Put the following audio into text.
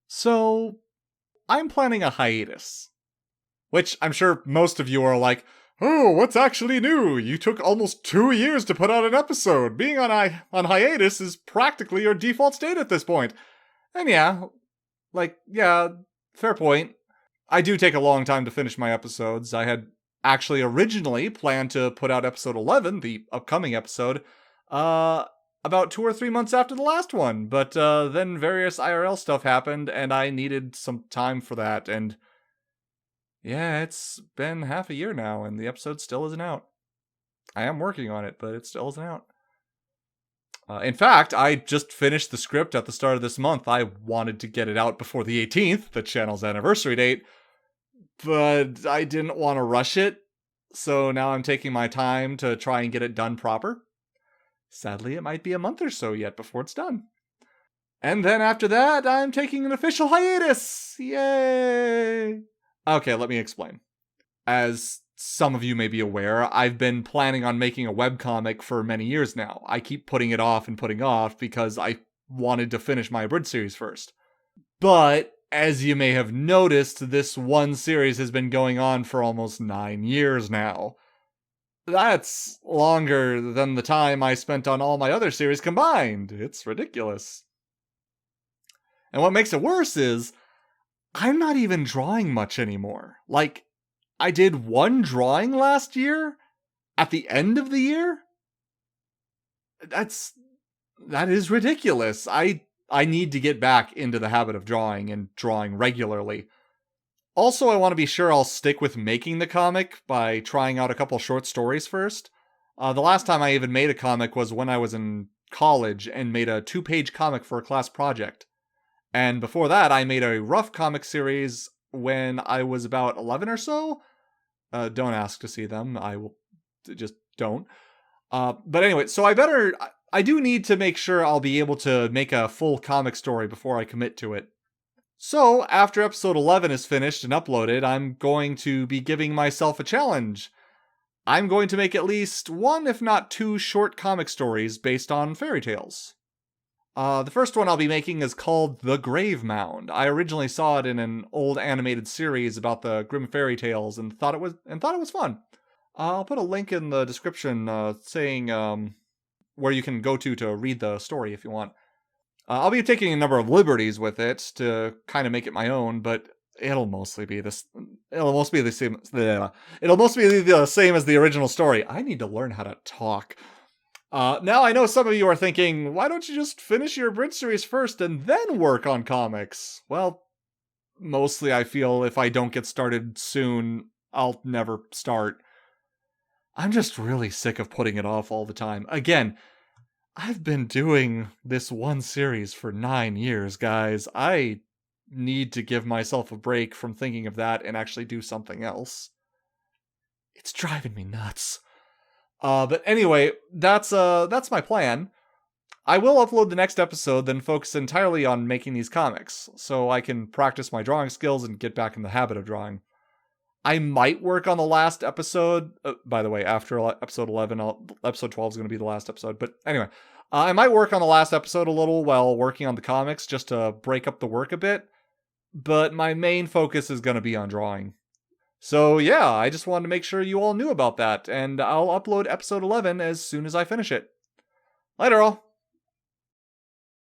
So, I'm planning a hiatus. Which I'm sure most of you are like, oh, what's actually new? You took almost 2 years to put out an episode. Being on hiatus is practically your default state at this point. And yeah, fair point. I do take a long time to finish my episodes. I had actually originally planned to put out episode 11, the upcoming episode, about 2 or 3 months after the last one. But then various IRL stuff happened, and I needed some time for that. And yeah, it's been half a year now, and the episode still isn't out. I am working on it, but it still isn't out. In fact, I just finished the script at the start of this month. I wanted to get it out before the 18th, the channel's anniversary date, but I didn't want to rush it, so now I'm taking my time to try and get it done proper. Sadly, it might be a month or so yet before it's done. And then after that, I'm taking an official hiatus! Yay! Okay, let me explain. As some of you may be aware, I've been planning on making a webcomic for many years now. I keep putting it off and putting off because I wanted to finish my abridged series first. But, as you may have noticed, this one series has been going on for almost 9 years now. That's longer than the time I spent on all my other series combined. It's ridiculous. And what makes it worse is, I'm not even drawing much anymore. Like, I did one drawing last year? At the end of the year? That is ridiculous. I need to get back into the habit of drawing and drawing regularly. Also, I want to be sure I'll stick with making the comic by trying out a couple short stories first. The last time I even made a comic was when I was in college and made a 2-page comic for a class project. And before that, I made a rough comic series when I was about 11 or so. Don't ask to see them. I will just don't. But anyway, so I do need to make sure I'll be able to make a full comic story before I commit to it. So, after episode 11 is finished and uploaded, I'm going to be giving myself a challenge. I'm going to make at least one, if not two, short comic stories based on fairy tales. The first one I'll be making is called The Grave Mound. I originally saw it in an old animated series about the Grimm fairy tales and thought it was fun. I'll put a link in the description saying where you can go to read the story if you want. I'll be taking a number of liberties with it to kind of make it my own, but it'll mostly be the same. It'll mostly be the same as the original story. I need to learn how to talk. Now I know some of you are thinking, why don't you just finish your abridged series first and then work on comics? Well, mostly I feel if I don't get started soon, I'll never start. I'm just really sick of putting it off all the time. Again, I've been doing this one series for 9 years, guys. I need to give myself a break from thinking of that and actually do something else. It's driving me nuts. But anyway, that's my plan. I will upload the next episode, then focus entirely on making these comics, so I can practice my drawing skills and get back in the habit of drawing. I might work on the last episode. By the way, after episode 11, episode 12 is going to be the last episode. But anyway, I might work on the last episode a little while working on the comics, just to break up the work a bit. But my main focus is going to be on drawing. So yeah, I just wanted to make sure you all knew about that, and I'll upload episode 11 as soon as I finish it. Later all!